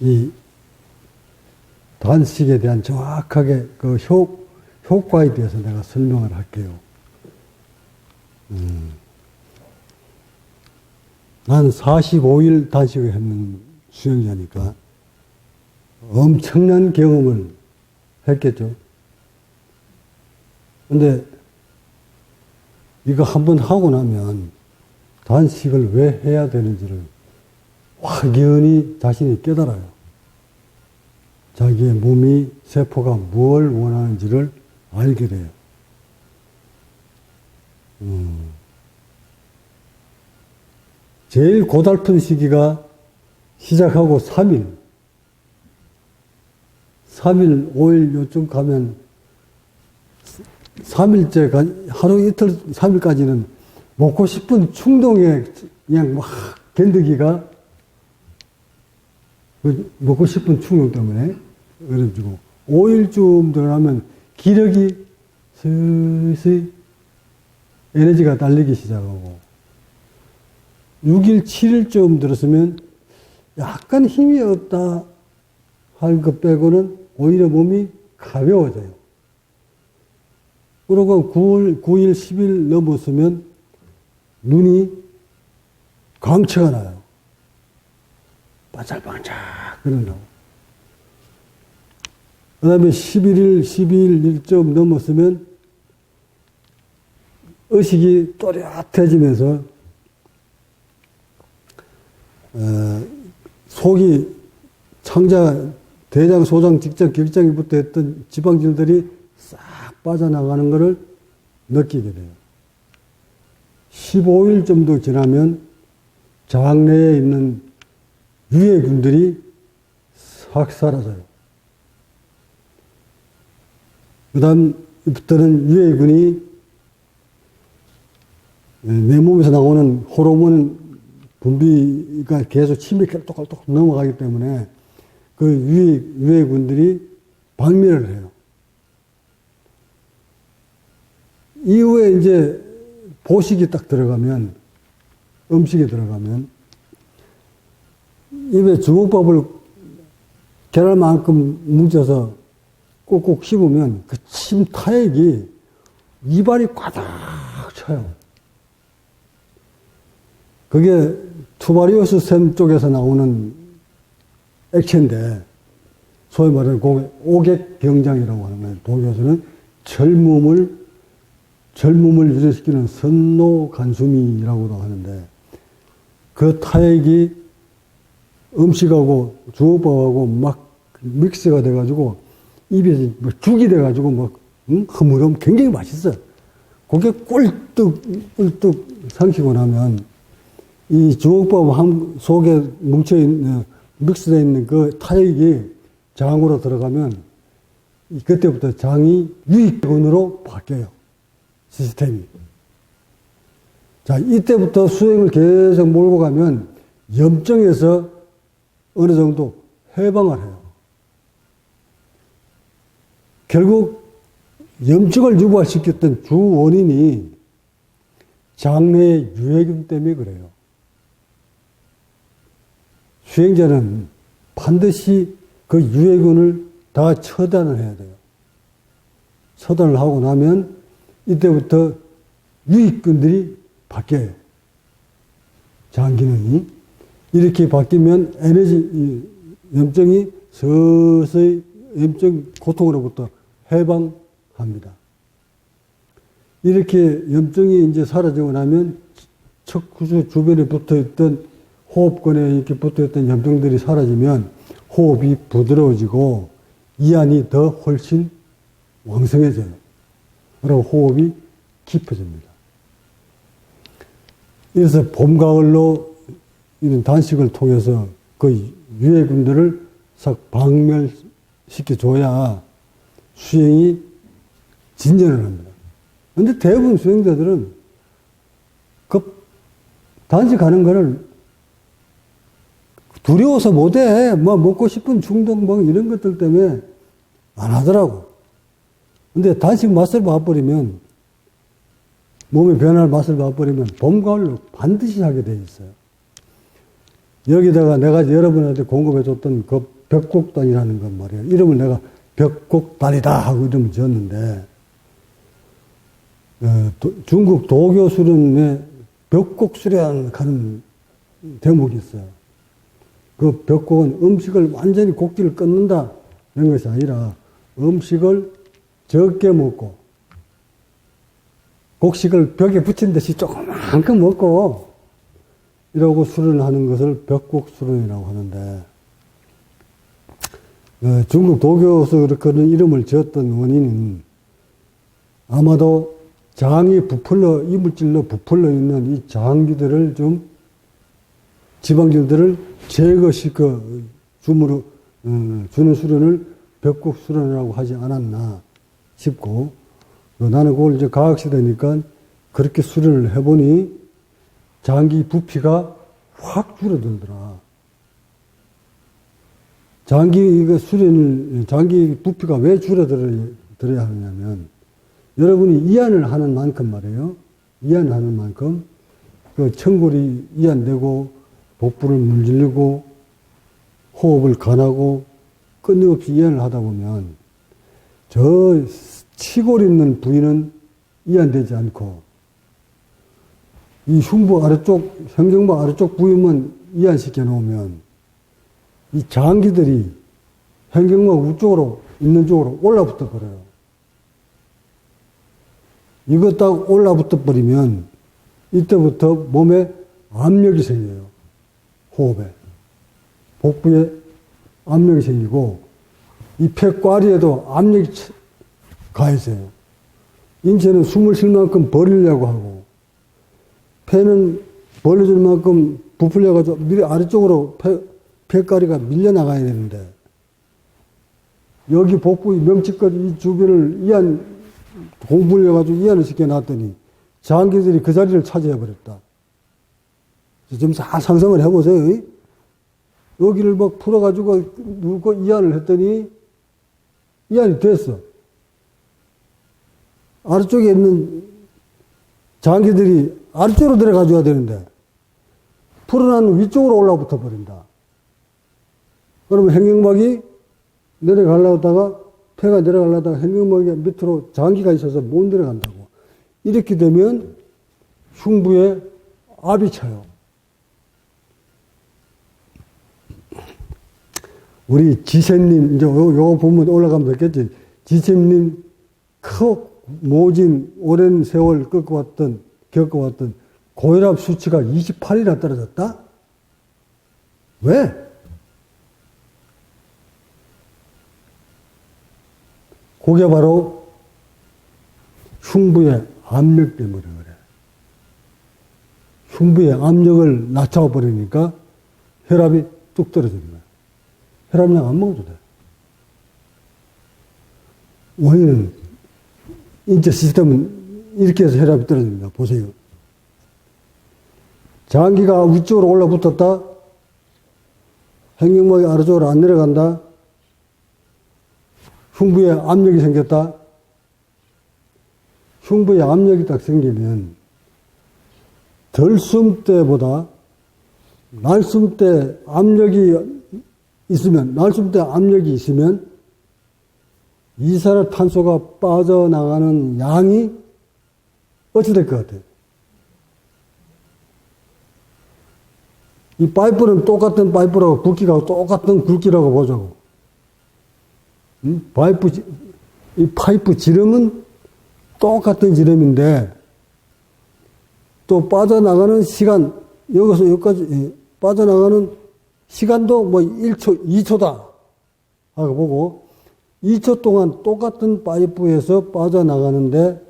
이 단식에 대한 정확하게 그 효과에 대해서 내가 설명을 할게요. 난 45일 단식을 했는 수행자니까 엄청난 경험을 했겠죠. 근데 이거 한번 하고 나면 단식을 왜 해야 되는지를 확연히 자신이 깨달아요. 자기의 몸이, 세포가 뭘 원하는지를 알게 돼요. 제일 고달픈 시기가 시작하고 3일, 5일 요쯤 가면 3일째, 하루 이틀, 3일까지는 먹고 싶은 충동에 그냥 막 견디기가 먹고 싶은 충동 때문에 그래가지고 5일쯤 들어가면 기력이 슬슬 에너지가 딸리기 시작하고 6일, 7일쯤 들었으면 약간 힘이 없다 할 것 빼고는 오히려 몸이 가벼워져요. 그리고 9일, 10일 넘었으면 눈이 광채가 나요. 반짝반짝 그런다고. 그 다음에 11일, 12일 좀 넘었으면 의식이 또렷해지면서 속이 대장, 소장, 직장, 결장에 붙어 있던 지방질들이 싹 빠져나가는 것을 느끼게 돼요. 15일 정도 지나면 장내에 있는 유해균들이 싹 사라져요. 그 다음부터는 유해균이 내 몸에서 나오는 호르몬 분비가 계속 침이 똑똑똑 넘어가기 때문에 그 유해균들이 박멸을 해요. 이후에 이제 보식이 딱 들어가면, 음식이 들어가면, 입에 주먹밥을 계란만큼 뭉쳐서 꾹꾹 씹으면 그 침 타액이 입안이 꽉 차요. 그게 투바리우스 샘 쪽에서 나오는 액체인데, 소위 말하는 오객경장이라고 하는 거예요. 독일에서는 젊음을 유지시키는 선노간수미라고도 하는데, 그 타액이 음식하고 주먹밥하고 막 믹스가 돼가지고 입에서 막 죽이 돼가지고 막 흐물흐물 굉장히 맛있어요. 그게 꿀떡 삼키고 나면 이 주먹밥 속에 뭉쳐있는 믹스되어 있는 그 타액이 장으로 들어가면 그때부터 장이 유익균으로 바뀌어요. 시스템이. 자, 이때부터 수행을 계속 몰고 가면 염증에서 어느 정도 해방을 해요. 결국 염증을 유발시켰던 주 원인이 장내의 유해균 때문에 그래요. 수행자는 반드시 그 유해균을 다 처단을 해야 돼요. 처단을 하고 나면 이때부터 유익균들이 바뀌어요. 장 기능이. 이렇게 바뀌면 염증이 서서히 염증 고통으로부터 해방합니다. 이렇게 염증이 이제 사라지고 나면 척추 주변에 붙어 있던 호흡권에 이렇게 붙어 있던 염증들이 사라지면 호흡이 부드러워지고 이안이 더 훨씬 왕성해져요. 그리고 호흡이 깊어집니다. 그래서 봄, 가을로 이런 단식을 통해서 그 유해균들을 싹 박멸시켜줘야 수행이 진전을 합니다. 그런데 대부분 수행자들은 그 단식하는 거를 두려워서 못해. 뭐 먹고 싶은 충동 뭐 이런 것들 때문에 안 하더라고. 근데 단식 맛을 봐버리면, 몸의 변화를 맛을 봐버리면 봄, 가을로 반드시 하게 돼 있어요. 여기다가 내가 여러분한테 공급해줬던 그 벽곡단이라는 건 말이에요. 이름을 내가 벽곡단이다 하고 이름을 지었는데, 중국 도교 수련에 벽곡 수련하는 대목이 있어요. 그 벽곡은 음식을 완전히 곡기를 끊는다 이런 것이 아니라 음식을 적게 먹고 곡식을 벽에 붙인 듯이 조그만큼 먹고 이러고 수련하는 것을 벽곡 수련이라고 하는데, 중국 도교에서 그런 이름을 지었던 원인은 아마도 장이 이물질로 부풀러 있는 이 장기들을 좀, 지방질들을 제거시켜 주는 수련을 벽곡 수련이라고 하지 않았나 싶고, 나는 그걸 이제 과학시대니까 그렇게 수련을 해보니 장기 부피가 확 줄어들더라. 장기 부피가 왜 줄어들어야 하냐면, 여러분이 이완을 하는 만큼 말이에요. 이완하는 만큼, 그 청골이 이완되고, 복부를 문지르고, 호흡을 간하고, 끊임없이 이완을 하다 보면, 저 치골 있는 부위는 이완되지 않고, 이 흉부 아래쪽, 현경부 아래쪽 부위만 이완시켜 놓으면, 이 장기들이 현경부 우쪽으로, 있는 쪽으로 올라붙어 버려요. 이거 딱 올라붙어 버리면, 이때부터 몸에 압력이 생겨요. 호흡에. 복부에 압력이 생기고, 이 폐꽈리에도 압력이 가해져요. 인체는 숨을 쉴 만큼 벌리려고 하고, 폐는 벌려줄 만큼 부풀려가지고 미리 아래쪽으로 폐가리가 밀려나가야 되는데, 여기 복부 명치까지 이 주변을 공불려가지고 이완을 시켜놨더니 장기들이 그 자리를 차지해버렸다. 좀 상상을 해보세요. 여기를 막 풀어가지고 누르고 이완을 했더니 이완이 됐어. 아래쪽에 있는 장기들이 아래쪽으로 내려가줘야 되는데 풀어난 위쪽으로 올라붙어 버린다. 그러면 횡격막이 내려가려다가 폐가 내려가려다가 횡격막이 밑으로 장기가 있어서 못 내려간다고. 이렇게 되면 흉부에 압이 차요. 우리 지sem님, 이제 요거 보면 올라가면 되겠지. 지sem님 모진 오랜 세월 겪어왔던 고혈압 수치가 28이나 떨어졌다? 왜? 그게 바로 흉부의 압력 때문에 그래. 흉부의 압력을 낮춰버리니까 혈압이 뚝 떨어지는 거야. 혈압약 안 먹어도 돼. 원인은 인체 시스템은 이렇게 해서 혈압이 떨어집니다. 보세요. 장기가 위쪽으로 올라붙었다. 횡격막이 아래쪽으로 안 내려간다. 흉부에 압력이 생겼다. 흉부에 압력이 딱 생기면 덜숨 때보다 날숨 때 압력이 있으면 이산화탄소가 빠져나가는 양이 어찌 될 것 같아요? 이 파이프는 똑같은 파이프라고, 굵기가 똑같은 굵기라고 보자고. 이 파이프 지름은 똑같은 지름인데, 또 빠져나가는 시간, 여기서 여기까지 빠져나가는 시간도 뭐 1초, 2초다 하고 보고, 2초 동안 똑같은 파이프에서 빠져나가는데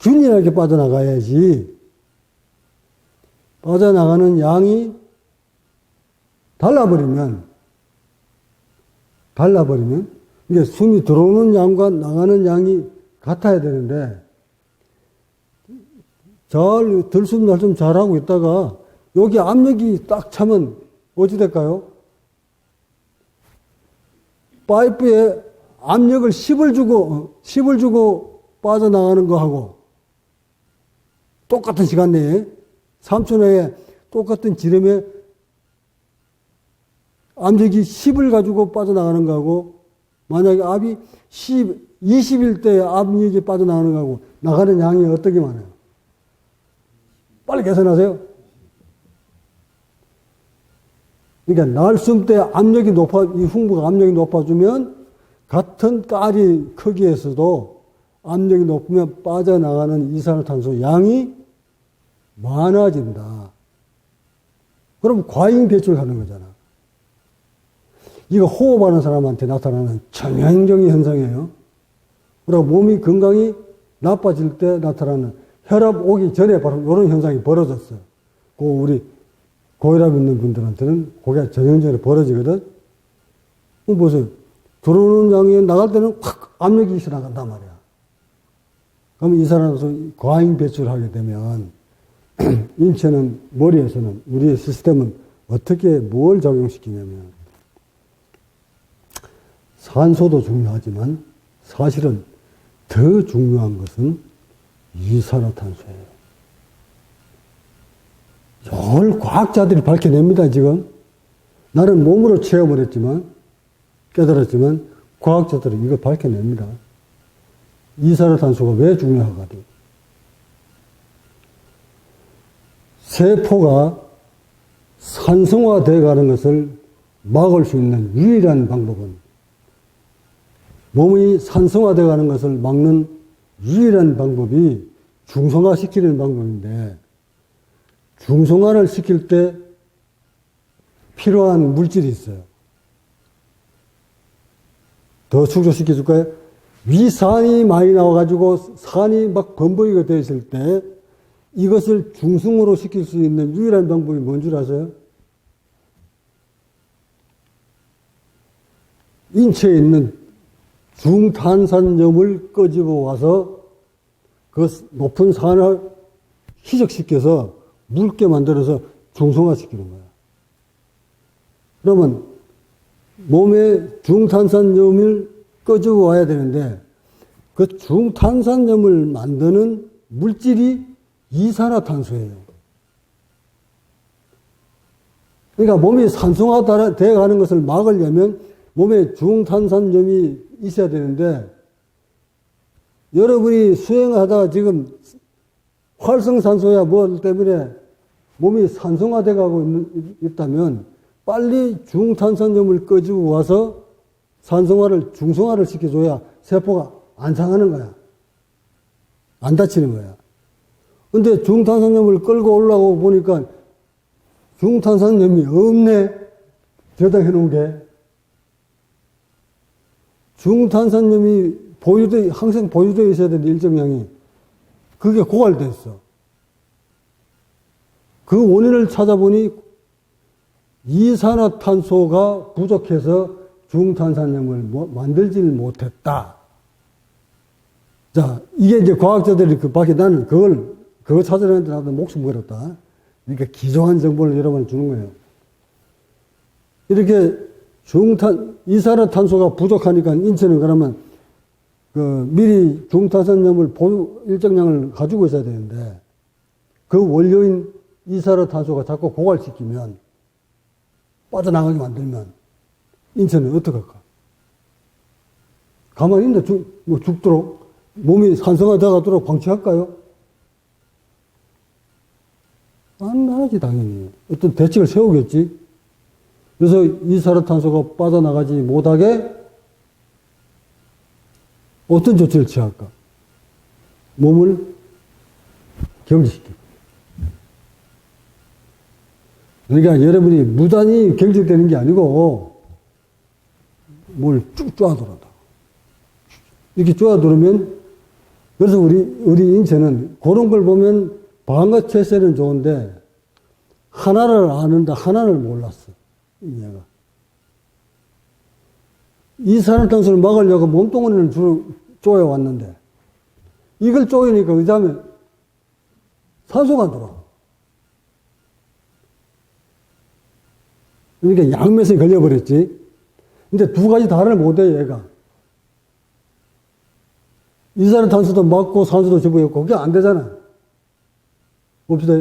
균일하게 빠져나가야지. 빠져나가는 양이 달라버리면 이게 숨이 들어오는 양과 나가는 양이 같아야 되는데 들숨 잘하고 있다가 여기 압력이 딱 차면 어찌 될까요? 파이프에 압력을 10을 주고 빠져나가는 거하고 똑같은 시간 내에 3초 내에 똑같은 지름에 압력이 10을 가지고 빠져나가는 거하고, 만약에 압이 20일 때 압력이 빠져나가는 거하고, 나가는 양이 어떻게 많아요? 빨리 계산하세요. 그러니까 날숨 때 압력이 이 흉부가 압력이 높아지면 같은 깔이 크기에서도 압력이 높으면 빠져나가는 이산화탄소 양이 많아진다. 그럼 과잉 배출하는 거잖아. 이거 호흡하는 사람한테 나타나는 정형적인 현상이에요. 그리고 몸이 건강이 나빠질 때 나타나는 혈압 오기 전에 바로 이런 현상이 벌어졌어요. 우리 고혈압 있는 분들한테는 그게 전형적으로 벌어지거든. 보세요. 들어오는 양이 나갈 때는 확 압력이 있어 나간단 말이야. 그럼 이산화탄소 과잉 배출하게 되면 인체는, 머리에서는, 우리의 시스템은 어떻게 뭘 작용시키냐면, 산소도 중요하지만 사실은 더 중요한 것은 이산화탄소예요. 이걸 과학자들이 밝혀냅니다, 지금. 나는 몸으로 체험을 했지만, 깨달았지만, 과학자들은 이걸 밝혀냅니다. 이산화탄소가 왜 중요하거든. 세포가 산성화되어 가는 것을 막을 수 있는 유일한 방법은, 몸이 산성화되어 가는 것을 막는 유일한 방법이 중성화시키는 방법인데, 중성화를 시킬 때 필요한 물질이 있어요. 더 축소시켜 줄까요? 위산이 많이 나와가지고 산이 막 범벅이가 되어 있을 때 이것을 중성으로 시킬 수 있는 유일한 방법이 뭔 줄 아세요? 인체에 있는 중탄산염을 끄집어 와서 그 높은 산을 희석시켜서 묽게 만들어서 중성화시키는 거야. 그러면 몸에 중탄산염을 끄집어 와야 되는데 그 중탄산염을 만드는 물질이 이산화탄소예요. 그러니까 몸이 산성화되어 가는 것을 막으려면 몸에 중탄산염이 있어야 되는데, 여러분이 수행을 하다가 지금 활성산소야 뭐 때문에 몸이 산성화되어 가고 있다면 빨리 중탄산염을 끄집어 와서 중성화를 시켜줘야 세포가 안 상하는 거야. 안 다치는 거야. 근데 중탄산염을 끌고 올라오고 보니까 중탄산염이 없네. 저장해 놓은 게. 중탄산염이 항상 보유되어 있어야 되는 일정량이 그게 고갈됐어. 그 원인을 찾아보니 이산화탄소가 부족해서 중탄산염을 만들질 못했다. 자, 이게 이제 과학자들이 밖에 나는 그거 찾아내는데 나도 목숨 걸었다. 그러니까 기존한 정보를 여러분한테 주는 거예요. 이렇게 이산화탄소가 부족하니까 인체는 그러면 미리 중탄산염을 일정량을 가지고 있어야 되는데 그 원료인 이산화탄소가 자꾸 고갈시키면 빠져나가게 만들면 인체는 어떡할까? 가만히 있는데 죽도록 몸이 산성화되어가도록 방치할까요? 안 하지 당연히. 어떤 대책을 세우겠지. 그래서 이산화탄소가 빠져나가지 못하게 어떤 조치를 취할까? 몸을 경직시키고. 그러니까 여러분이 무단히 경직되는 게 아니고 뭘 쭉 쪼아들어다. 이렇게 쪼아들으면 그래서 우리 인체는 그런 걸 보면 방어 체세는 좋은데 하나를 아는데 하나를 몰랐어. 얘가. 이산화탄소를 막으려고 몸뚱어리를 주로 쪼여왔는데 이걸 쪼이니까 그 다음에 산소가 안 들어와. 그러니까 양면성이 걸려버렸지. 근데 두 가지 다를 못해, 얘가. 이산화탄소도 막고 산소도 집어넣고 그게 안 되잖아. 봅시다.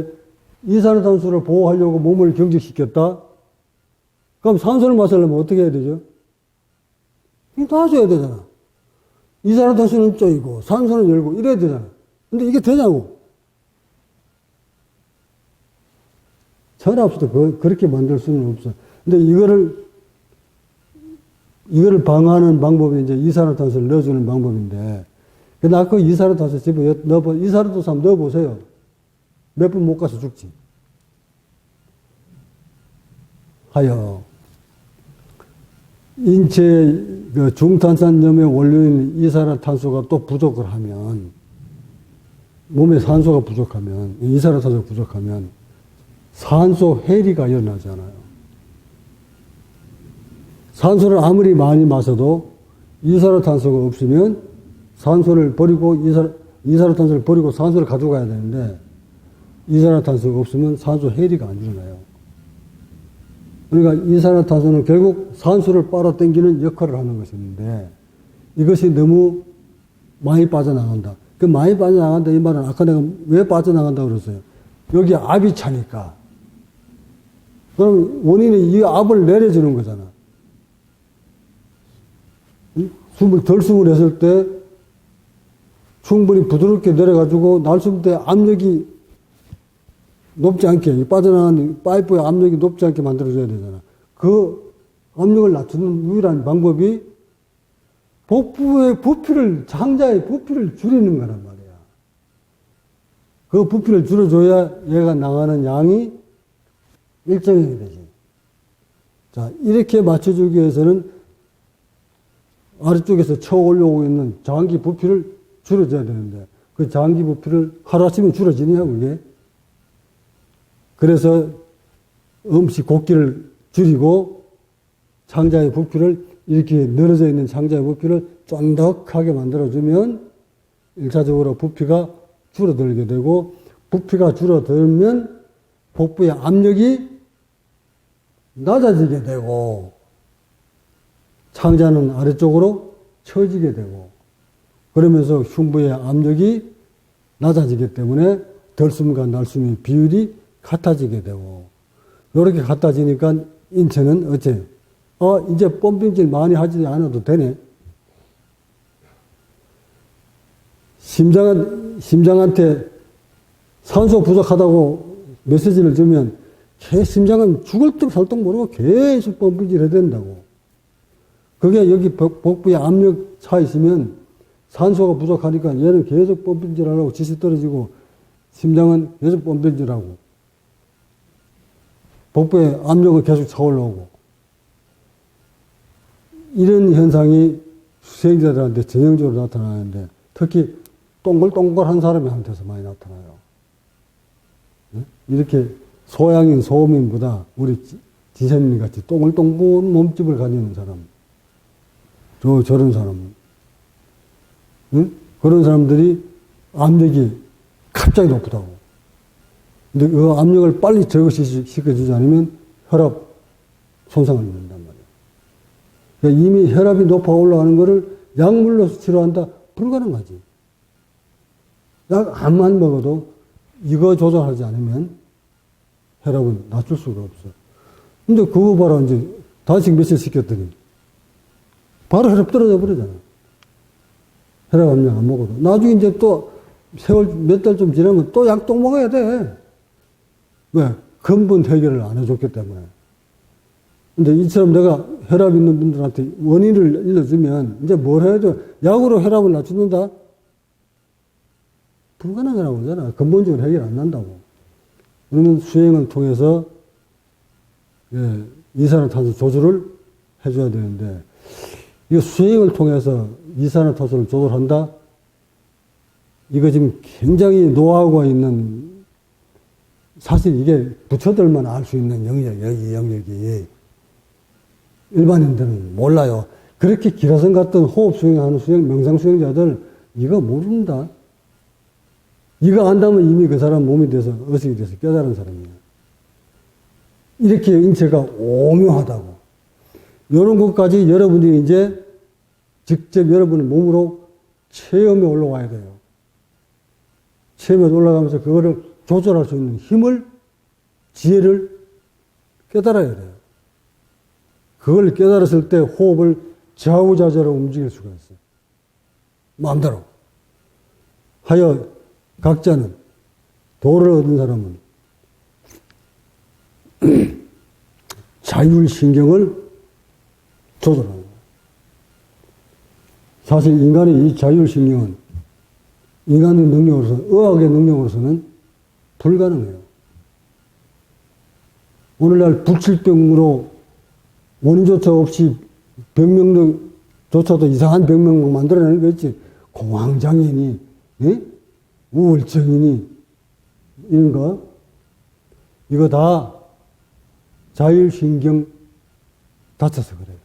이산화탄소를 보호하려고 몸을 경직시켰다. 그럼 산소를 마시려면 어떻게 해야 되죠? 놔줘야 되잖아. 이산화탄소는 쪼이고 산소는 열고 이래야 되잖아. 근데 이게 되냐고. 전압수도 그렇게 만들 수는 없어. 근데 이거를 방어하는 방법이 이제 이산화탄소를 넣어주는 방법인데, 근데 아까 이산화탄소 집에 이산화탄소 한번 넣어보세요. 몇 분 못 가서 죽지. 하여, 인체 그 중탄산염의 원료인 이산화탄소가 또 부족을 하면, 몸에 산소가 부족하면, 이산화탄소가 부족하면, 산소 해리가 일어나잖아요. 산소를 아무리 많이 마셔도 이산화탄소가 없으면 산소를 버리고 이산화탄소를 버리고 산소를 가져가야 되는데 이산화탄소가 없으면 산소 해리가 안 일어나요. 그러니까 이산화탄소는 결국 산소를 빨아당기는 역할을 하는 것인데 이것이 너무 많이 빠져나간다. 그 많이 빠져나간다 이 말은 아까 내가 왜 빠져나간다고 그랬어요? 여기 압이 차니까. 그럼 원인은 이 압을 내려주는 거잖아. 숨을 했을 때 충분히 부드럽게 내려가지고 날숨 때 압력이 높지 않게, 빠져나가는 파이프의 압력이 높지 않게 만들어줘야 되잖아. 그 압력을 낮추는 유일한 방법이 복부의 부피를, 장자의 부피를 줄이는 거란 말이야. 그 부피를 줄여줘야 얘가 나가는 양이 일정하게 되지. 자, 이렇게 맞춰주기 위해서는 아래쪽에서 쳐 올라오고 있는 장기 부피를 줄여줘야 되는데, 그 장기 부피를 하루아침에 줄어지냐, 그게? 그래서 음식 곱기를 줄이고, 장자의 부피를, 이렇게 늘어져 있는 장자의 부피를 쫀득하게 만들어주면, 1차적으로 부피가 줄어들게 되고, 부피가 줄어들면, 복부의 압력이 낮아지게 되고, 창자는 아래쪽으로 처지게 되고, 그러면서 흉부의 압력이 낮아지기 때문에 덜숨과 날숨의 비율이 같아지게 되고, 이렇게 같아지니까 인체는 어째? 이제 펌핑질 많이 하지 않아도 되네. 심장한테 산소 부족하다고 메시지를 주면 심장은 죽을 듯 살 듯 모르고 계속 펌핑질 해야 된다고. 그게 여기 복부에 압력 차 있으면 산소가 부족하니까 얘는 계속 펌핑질 하려고 지시 떨어지고 심장은 계속 펌핑질 하고 복부에 압력은 계속 차 올라오고 이런 현상이 수행자들한테 전형적으로 나타나는데 특히 동글동글한 사람한테서 많이 나타나요. 이렇게 소양인 소음인보다 우리 지선님 같이 동글동글 몸집을 가지는 사람, 저런 사람, 그런 사람들이 압력이 갑자기 높다고. 근데 그 압력을 빨리 제거시켜주지 않으면 혈압 손상을 입는단 말이에요. 그러니까 이미 혈압이 높아 올라가는 거를 약물로 치료한다? 불가능하지. 약 암만 먹어도 이거 조절하지 않으면 혈압은 낮출 수가 없어. 근데 그거 봐라, 이제 단식 며칠 시켰더니 바로 혈압 떨어져 버리잖아. 혈압 압력 안 먹어도. 나중에 이제 또 세월 몇 달 좀 지나면 또 약 또 먹어야 돼. 왜? 근본 해결을 안 해줬기 때문에. 근데 이처럼 내가 혈압 있는 분들한테 원인을 일러주면 이제 뭘 해야 돼? 약으로 혈압을 낮춘다? 불가능하다고 하잖아. 근본적으로 해결 안 난다고. 그러면 수행을 통해서 이산화탄소 조절을 해줘야 되는데 이 수행을 통해서 이산화탄소를 조절한다? 이거 지금 굉장히 노하우가 있는 사실 이게 부처들만 알 수 있는 영역이 일반인들은 몰라요. 그렇게 기라성 같은 호흡 수행하는 명상 수행자들 이거 모른다. 이거 안다면 이미 그 사람 몸이 돼서 의식이 돼서 깨달은 사람이에요. 이렇게 인체가 오묘하다고. 이런 것까지 여러분이 이제 직접 여러분의 몸으로 체험에 올라와야 돼요. 체험에 올라가면서 그거를 조절할 수 있는 힘을, 지혜를 깨달아야 돼요. 그걸 깨달았을 때 호흡을 좌우자재로 움직일 수가 있어요. 마음대로. 하여 각자는, 도를 얻은 사람은 자율신경을 조절하는 거예요. 사실 인간의 이 자율신경은 인간의 능력으로서, 의학의 능력으로서는 불가능해요. 오늘날 불치병으로 원인조차 없이 병명조차도 이상한 병명 만들어내는 거 있지. 공황장애니, 예? 우울증이니, 이런 거. 이거 다 자율신경 다쳐서 그래요.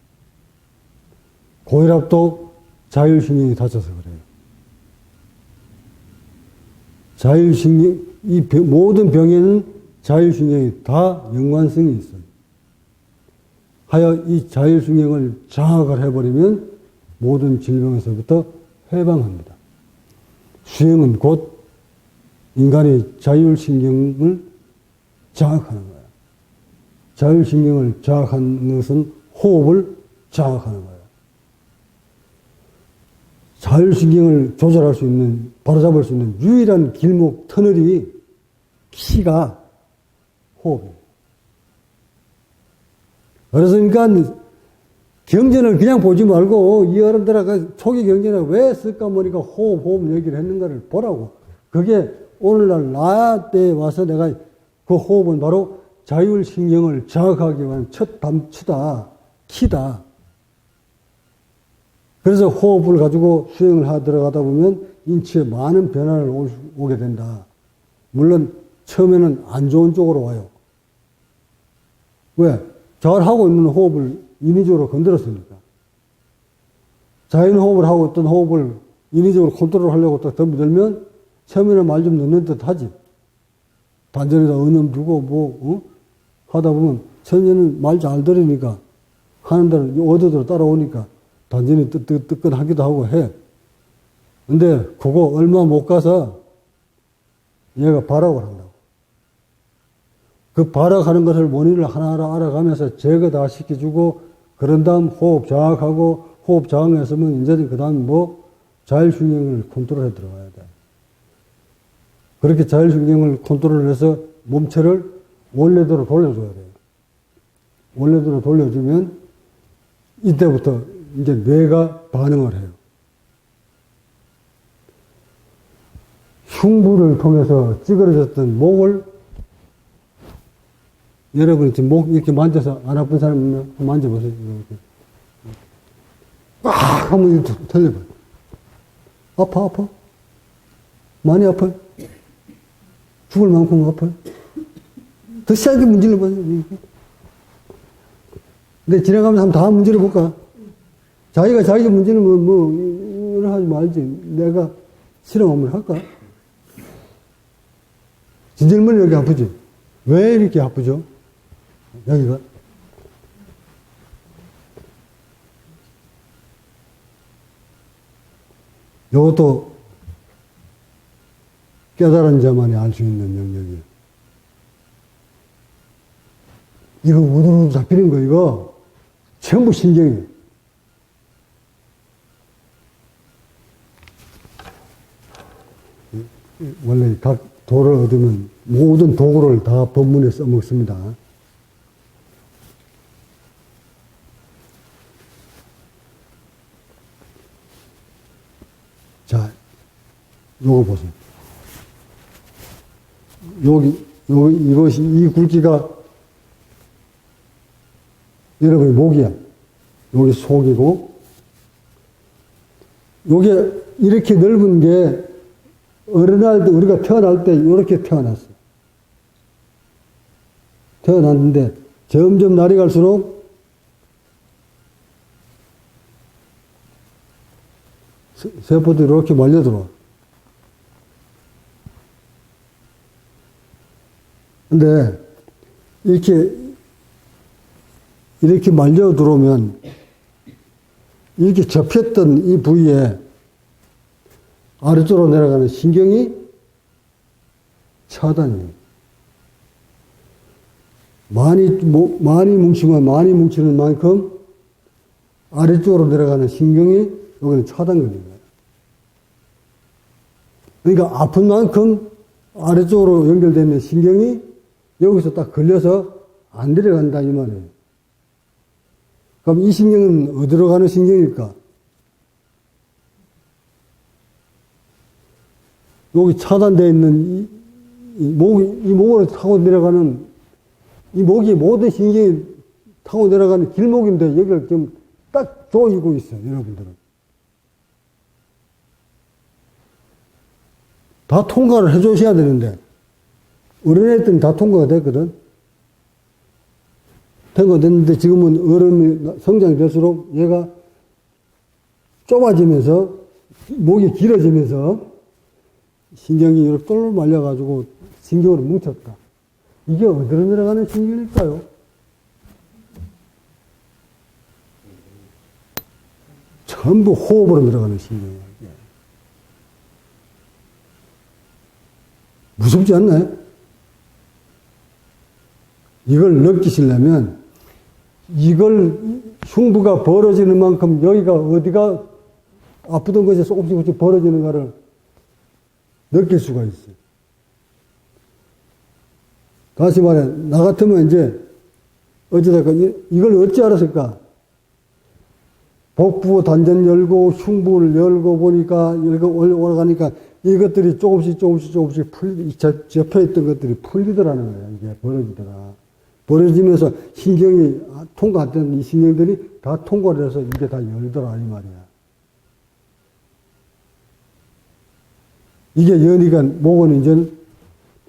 고혈압도 자율신경이 다쳐서 그래요. 자율신경, 모든 병에는 자율신경이 다 연관성이 있어요. 하여 이 자율신경을 장악을 해버리면 모든 질병에서부터 해방합니다. 수행은 곧 인간의 자율신경을 장악하는 거예요. 자율신경을 장악하는 것은 호흡을 장악하는 거예요. 자율신경을 조절할 수 있는, 바로잡을 수 있는 유일한 길목, 터널이, 키가 호흡이에요. 그래서 그러니까 경전을 그냥 보지 말고 이 어른들하고 초기 경전을 왜 쓸까 보니까 호흡 얘기를 했는가를 보라고. 그게 오늘날 나 때에 와서 내가 그 호흡은 바로 자율신경을 장악하기 위한 첫 담치다, 키다. 그래서 호흡을 가지고 수행을 들어가다 보면 인체에 많은 변화를 오게 된다. 물론 처음에는 안 좋은 쪽으로 와요. 왜? 잘하고 있는 호흡을 인위적으로 건드렸으니까. 자연호흡을 하고 있던 호흡을 인위적으로 컨트롤하려고 딱 덤비들면 처음에는 말 좀 넣는 듯 하지. 단전에다 은염 두고 하다 보면 처음에는 말 잘 들으니까 하는 대로 어디로 따라오니까 단전이 뜨끈하기도 하고 해. 근데 그거 얼마 못 가서 얘가 발악을 한다고. 그 발악하는 것을 원인을 하나하나 알아가면서 제거 다 시켜주고 그런 다음 호흡 장악하고 호흡 장악했으면 이제는 그 다음 자율신경을 컨트롤해 들어가야 돼. 그렇게 자율신경을 컨트롤해서 몸체를 원래대로 돌려줘야 돼요. 원래대로 돌려주면 이때부터 이제 뇌가 반응을 해요. 흉부를 통해서 찌그러졌던 목을 여러분이 지금 목 이렇게 만져서 안 아픈 사람 만져보세요. 이렇게. 꽉 하면 이렇게 털려봐요. 아파? 많이 아파요? 죽을 만큼 아파요? 더 세게 문질러봐요. 근데 지나가면서 한번 다 문질러볼까? 자기가 문지르면 하지 말지. 내가 실험을 할까? 진절머리 여기 아프지? 왜 이렇게 아프죠? 여기가? 이것도 깨달은 자만이 알 수 있는 영역이에요. 이거 우두루두 잡히는 거, 이거 전부 신경이에요. 원래 각 도를 얻으면 모든 도구를 다 법문에 써먹습니다. 자, 요거 보세요. 이것이, 이 굵기가 여러분의 목이야. 여기 속이고, 요게 이렇게 넓은 게 어른할 때, 우리가 태어날 때 이렇게 태어났어. 태어났는데 점점 날이 갈수록 세포들이 이렇게 말려들어와. 근데 이렇게 말려 들어오면 이렇게 접혔던 이 부위에 아래쪽으로 내려가는 신경이 차단이에요. 많이 뭉치면 많이 뭉치는 만큼 아래쪽으로 내려가는 신경이 여기는 차단되는 거예요. 그러니까 아픈 만큼 아래쪽으로 연결되어 있는 신경이 여기서 딱 걸려서 안 내려간다 이 말이에요. 그럼 이 신경은 어디로 가는 신경일까? 여기 차단되어 있는 이 목으로 타고 내려가는 이 목이 모든 신경이 타고 내려가는 길목인데 여기를 좀 딱 조이고 있어요, 여러분들은. 다 통과를 해 주셔야 되는데, 어린애들은 다 통과가 됐거든. 통과됐는데 지금은 어른이 성장이 될수록 얘가 좁아지면서, 목이 길어지면서 신경이 이렇게 똘똘 말려가지고 신경으로 뭉쳤다. 이게 어디로 내려가는 신경일까요? 전부 호흡으로 내려가는 신경이에요. 무섭지 않나요? 이걸 느끼시려면 이걸 흉부가 벌어지는 만큼 여기가 어디가 아프던 것이 조금씩 벌어지는가를 느낄 수가 있어요. 다시 말해, 나 같으면 이제 어쩌다가 이걸 어찌 알았을까? 복부 단전 열고 흉부를 열고 보니까 올라가니까 이것들이 조금씩 접혀 있던 것들이 풀리더라는 거예요. 이게 벌어지더라. 벌어지면서 신경이 통과했던 이 신경들이 다 통과를 해서 이게 다 열더라 이 말이야. 이게 여니까 목은 이제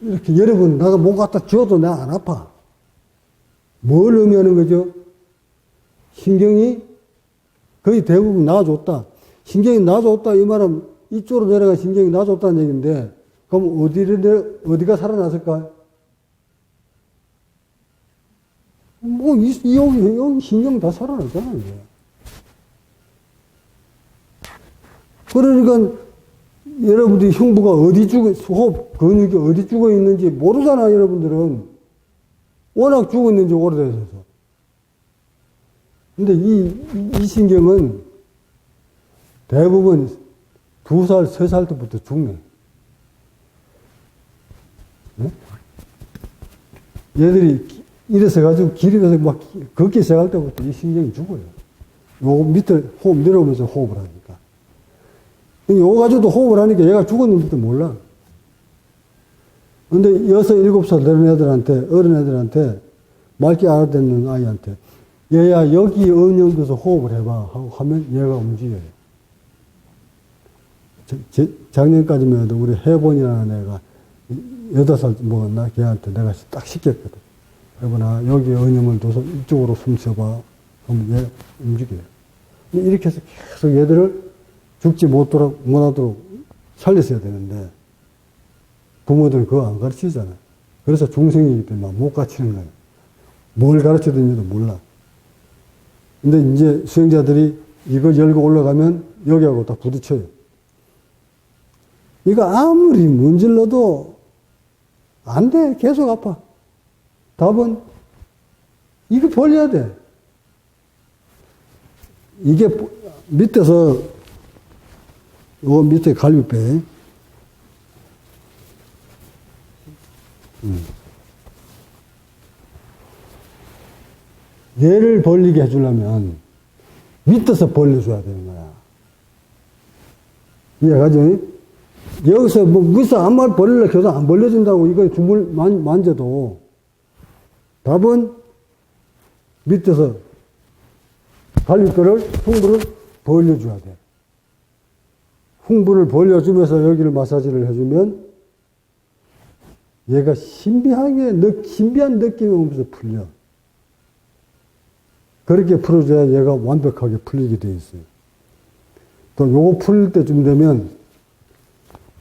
이렇게 여러분 나가 목 갖다 쥐어도 내가 안 아파. 뭘 의미하는 거죠? 신경이 거의 대부분 나아졌다. 신경이 나아졌다 이 말은 이쪽으로 내려가 신경이 나아졌다는 얘기인데 그럼 어디가 살아났을까요? 여기 신경 다 살아났잖아요. 이제. 그러니까 여러분들이 흉부가 호흡 근육이 어디 죽어 있는지 모르잖아, 여러분들은. 워낙 죽어 있는지 오래돼서. 근데 이 신경은 대부분 2살, 3살 때부터 죽네. 네? 얘들이 이래서 가지고 길이 돼서 막 걷기 시작할 때부터 이 신경이 죽어요. 요 밑에 호흡 내려오면서 호흡을 하니까. 요거 가지고도 호흡을 하니까 얘가 죽었는지도 몰라. 근데 6, 7살 되는 애들한테, 어린 애들한테, 맑게 알아듣는 아이한테, 얘야, 여기 언형에서 호흡을 해봐. 하고 하면 얘가 움직여요. 작년까지만 해도 우리 혜본이라는 애가 8살 먹었나? 걔한테 내가 딱 시켰거든. 혜본아, 여기 언형을 둬서 이쪽으로 숨 쉬어봐. 그러면 얘 움직여요. 이렇게 해서 계속 얘들을 죽지 못하도록 살렸어야 되는데, 부모들은 그거 안 가르치잖아. 그래서 중생이기 때문에 못 가르치는 거예요. 뭘 가르치든지도 몰라. 근데 이제 수행자들이 이거 열고 올라가면 여기하고 다 부딪혀요. 이거 아무리 문질러도 안 돼. 계속 아파. 답은 이거 벌려야 돼. 이게 밑에서 요 밑에 갈비뼈 얘를 벌리게 해주려면 밑에서 벌려줘야 되는 거야. 이해가죠? 여기서 밑에서 아무 말 벌리려고 해서 안 벌려준다고 이거 주물 만져도 답은 밑에서 갈비뼈를, 흉부를 벌려줘야 돼. 흉부를 벌려주면서 여기를 마사지를 해주면 얘가 신비한 느낌이 오면서 풀려. 그렇게 풀어줘야 얘가 완벽하게 풀리게 돼 있어요. 또 요거 풀릴 때쯤 되면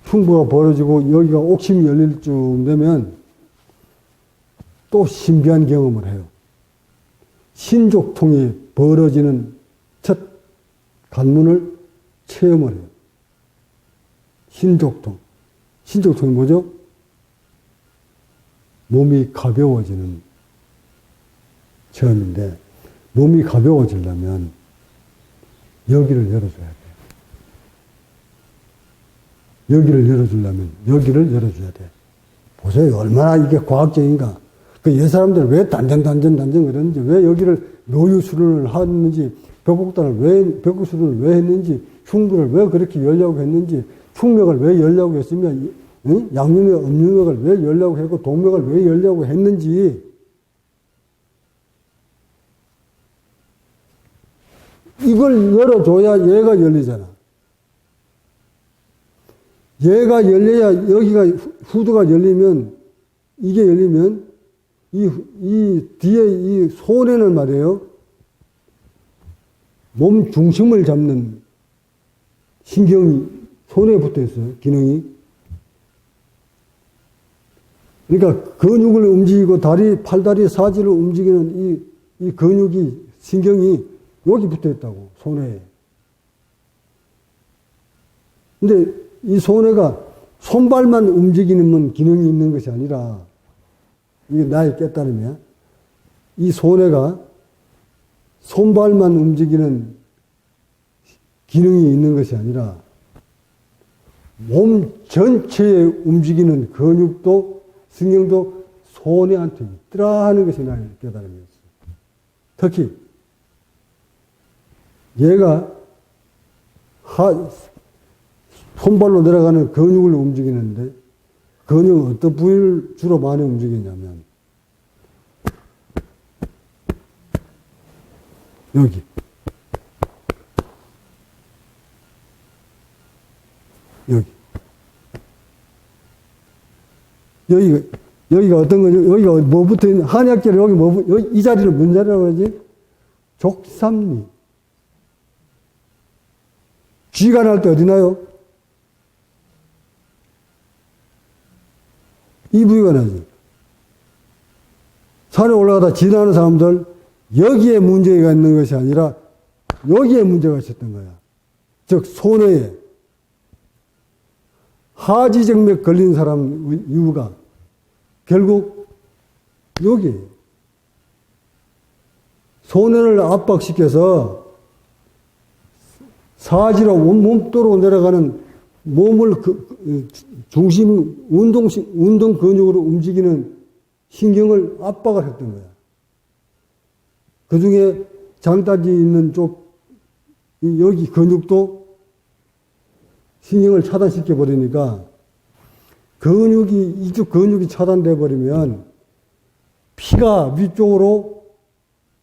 흉부가 벌어지고 여기가 옥심이 열릴 쯤 되면 또 신비한 경험을 해요. 신족통이 벌어지는 첫 관문을 체험을 해요. 신족통. 신족통이 뭐죠? 몸이 가벼워지는 처음인데, 몸이 가벼워지려면 여기를 열어줘야 돼. 여기를 열어주려면 여기를 열어줘야 돼. 보세요. 얼마나 이게 과학적인가. 그 옛사람들은 왜 단정 그랬는지, 왜 여기를 묘유수련을 하는지, 벽국수련을 왜 했는지, 흉부를 왜 그렇게 열려고 했는지, 충맥을 왜 열려고 했으며, 양육맥, 음육맥을 왜 열려고 했고, 동맥을 왜 열려고 했는지, 이걸 열어줘야 얘가 열리잖아. 얘가 열려야 여기가 후두가 열리면, 이게 열리면 이 뒤에 이 손에는 말이에요, 몸 중심을 잡는 신경이 손에 붙어 있어요. 기능이. 그러니까 근육을 움직이고 팔다리 사지를 움직이는 이 근육이, 신경이 여기 붙어 있다고, 손에. 근데 이 손해가 손발만 움직이는 기능이 있는 것이 아니라, 이게 나의 깨달음이야. 이 손해가 손발만 움직이는 기능이 있는 것이 아니라, 몸 전체에 움직이는 근육도, 신경도 손해한테 있더라 하는 것이 나의 깨달음이었어. 특히, 얘가 손발로 내려가는 근육을 움직이는데, 근육은 어떤 부위를 주로 많이 움직이냐면, 여기. 여기가 어떤 거죠? 여기가 뭐 붙어 있는, 한의학계로 여기 이 자리를 무슨 자리라고 그러지? 족삼리. 쥐가 날 때 어디 나요? 이 부위가 나지. 산에 올라가다 지나는 사람들, 여기에 문제가 있는 것이 아니라 여기에 문제가 있었던 거야. 즉, 손해에. 하지정맥 걸린 사람 이유가 결국 여기에요. 손해를 압박시켜서 사지로 몸도로 내려가는 몸을 중심, 운동 근육으로 움직이는 신경을 압박을 했던 거야. 그 중에 장단지 있는 쪽, 여기 근육도 신경을 차단시켜 버리니까 이쪽 근육이 차단돼 버리면 피가 위쪽으로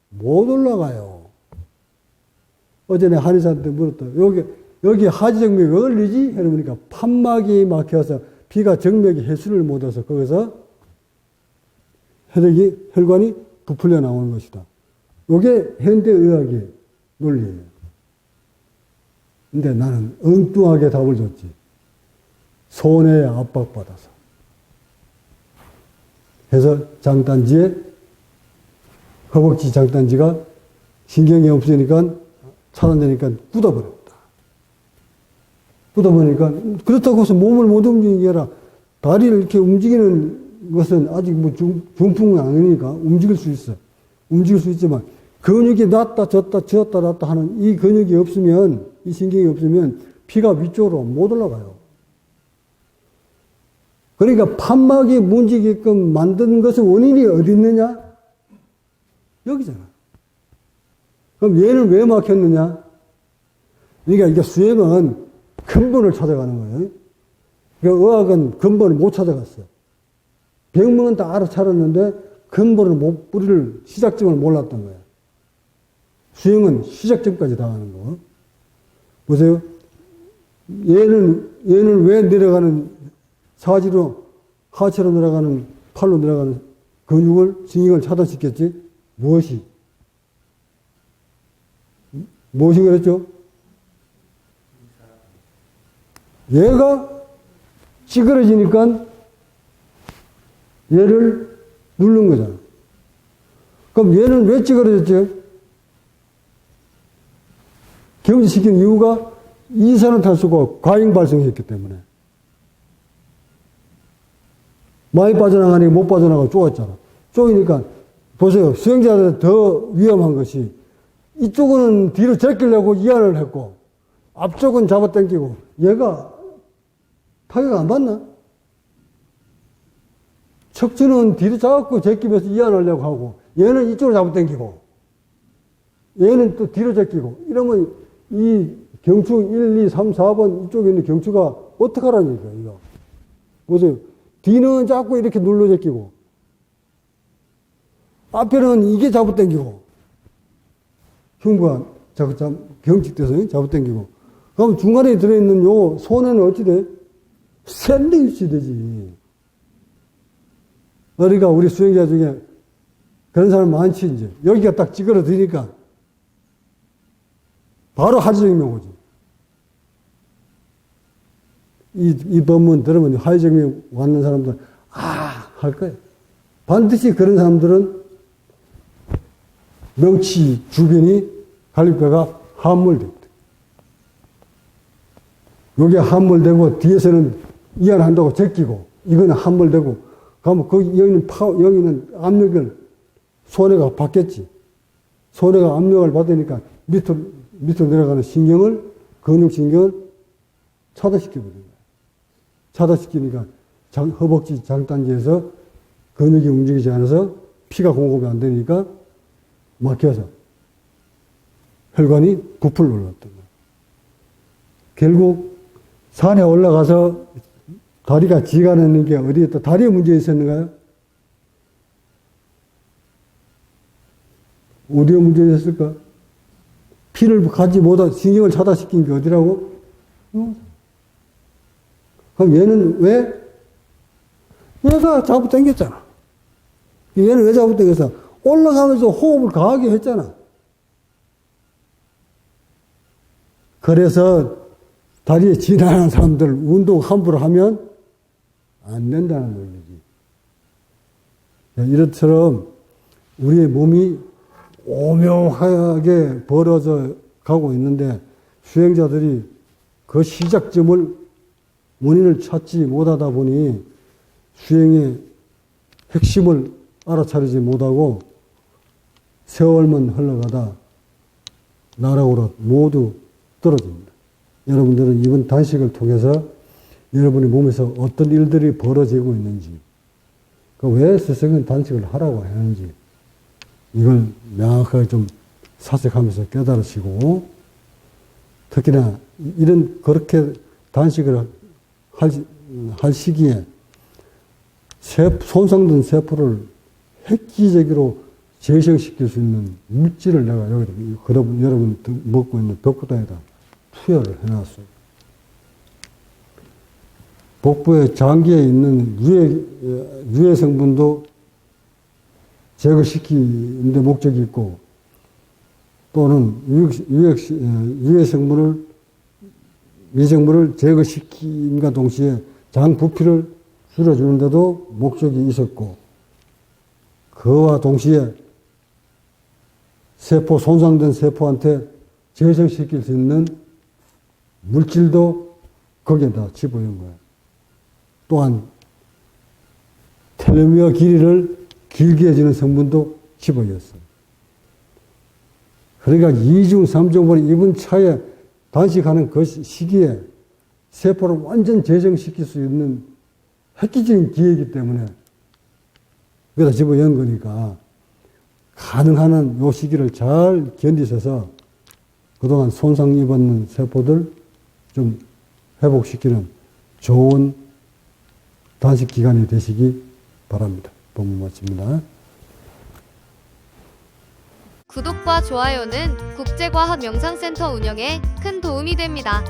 못 올라가요. 어제 내가 한의사한테 물었다. 여기 하지정맥이 왜 걸리지? 그러니까 판막이 막혀서 피가 정맥이 해수를 못해서 거기서 혈관이 부풀려 나오는 것이다. 이게 현대의학의 논리예요. 근데 나는 엉뚱하게 답을 줬지. 손해에 압박받아서. 해서 장단지에, 허벅지 장단지가 신경이 없으니까 차단되니까 굳어버렸다. 굳어버리니까, 그렇다고 해서 몸을 못 움직이게 해라. 다리를 이렇게 움직이는 것은 아직 중풍은 아니니까 움직일 수 있어. 움직일 수 있지만, 근육이 놨다 졌다 놨다 하는 이 근육이 없으면, 이 신경이 없으면 피가 위쪽으로 못 올라가요. 그러니까 판막이 문지게끔 만든 것의 원인이 어디 있느냐? 여기잖아. 그럼 얘는 왜 막혔느냐? 그러니까 이게 수행은 근본을 찾아가는 거예요. 그러니까 의학은 근본을 못 찾아갔어. 병명은 다 알아차렸는데 근본을 뿌리를, 시작점을 몰랐던 거야. 수행은 시작점까지 당하는 거. 보세요. 얘는 왜 내려가는, 사지로, 하체로 내려가는, 팔로 내려가는 근육을, 신경을 차단시켰지? 무엇이 그랬죠? 얘가 찌그러지니까 얘를 누른 거잖아. 그럼 얘는 왜 찌그러졌죠? 경직시킨 이유가 이산화탄소가 과잉 발생했기 때문에. 많이 빠져나가니까 못 빠져나가고 쪼았잖아. 쪼이니까 보세요. 수행자들은 더 위험한 것이 이쪽은 뒤로 제끼려고 이완을 했고 앞쪽은 잡아당기고 얘가 타격 안 받나? 척추는 뒤로 잡고 제끼면서 이완하려고 하고 얘는 이쪽으로 잡아당기고 얘는 또 뒤로 제끼고 이러면 이 경추 1, 2, 3, 4번 이쪽에 있는 경추가 어떡하라는 얘기야, 이거. 보세요. 뒤는 자꾸 이렇게 눌러 제끼고 앞에는 이게 잡아당기고 흉부가 자꾸 경직돼서 잡아당기고 그럼 중간에 들어있는 요 손에는 어찌 돼? 샌드위치 되지. 그러니까 우리 수행자 중에 그런 사람 많지, 이제. 여기가 딱 찌그러드니까 바로 하지정명 오지. 이 법문 들으면 하지정명 왔는 사람들, 할 거예요. 반드시 그런 사람들은 명치 주변이 갈비뼈가 함몰됩니다. 여기에 함몰되고 뒤에서는 이완한다고 제끼고 이거는 함몰되고 그러면 여기는 압력을 손해가 받겠지. 손해가 압력을 받으니까 밑으로 내려가는 신경을 근육신경을 차단시켜버립니다. 차단시키니까 허벅지 장단지에서 근육이 움직이지 않아서 피가 공급이 안 되니까 막혀서 혈관이 부풀 눌렀던 거예요. 결국 산에 올라가서 다리가 지가 않는 게 어디에 또 다리에 문제 있었는가요? 어디에 문제 있었을까? 피를 가지 못한 신경을 차단시킨 게 어디라고? 그럼 얘는 왜? 얘가 잡아당겼잖아. 얘는 왜 잡아당겼어? 올라가면서 호흡을 강하게 했잖아. 그래서 다리에 지나는 사람들 운동 함부로 하면 안 된다는 얘기지. 이것처럼 우리의 몸이 오묘하게 벌어져 가고 있는데 수행자들이 그 시작점을 원인을 찾지 못하다 보니 수행의 핵심을 알아차리지 못하고 세월만 흘러가다 나락으로 모두 떨어집니다. 여러분들은 이번 단식을 통해서 여러분의 몸에서 어떤 일들이 벌어지고 있는지, 왜 스승은 단식을 하라고 하는지, 이걸 명확하게 좀 사색하면서 깨달으시고, 특히나 그렇게 단식을 할 시기에 손상된 세포를 획기적으로 재생시킬 수 있는 물질을 내가 여러분 먹고 있는 벽구다에다 투여를 해놨어요. 복부의 장기에 있는 유해 성분도 제거시키는데 목적이 있고, 또는 유해 성분을, 미생물을 제거시킴과 동시에 장 부피를 줄여주는데도 목적이 있었고, 그와 동시에 손상된 세포한테 재생시킬 수 있는 물질도 거기에다 집어넣은 거예요. 또한 텔레미어 길이를 길게 해주는 성분도 집어넣었어요. 그러니까 2중, 3중분의 이번 차에 단식하는 그 시기에 세포를 완전 재생시킬 수 있는 획기적인 기회이기 때문에 여기다 집어넣은 거니까 가능한 한 요 시기를 잘 견디셔서 그동안 손상 입었는 세포들 좀 회복시키는 좋은 단식 기간이 되시기 바랍니다. 본문 마칩니다. 구독과 좋아요는 국제과학명상센터 운영에 큰 도움이 됩니다.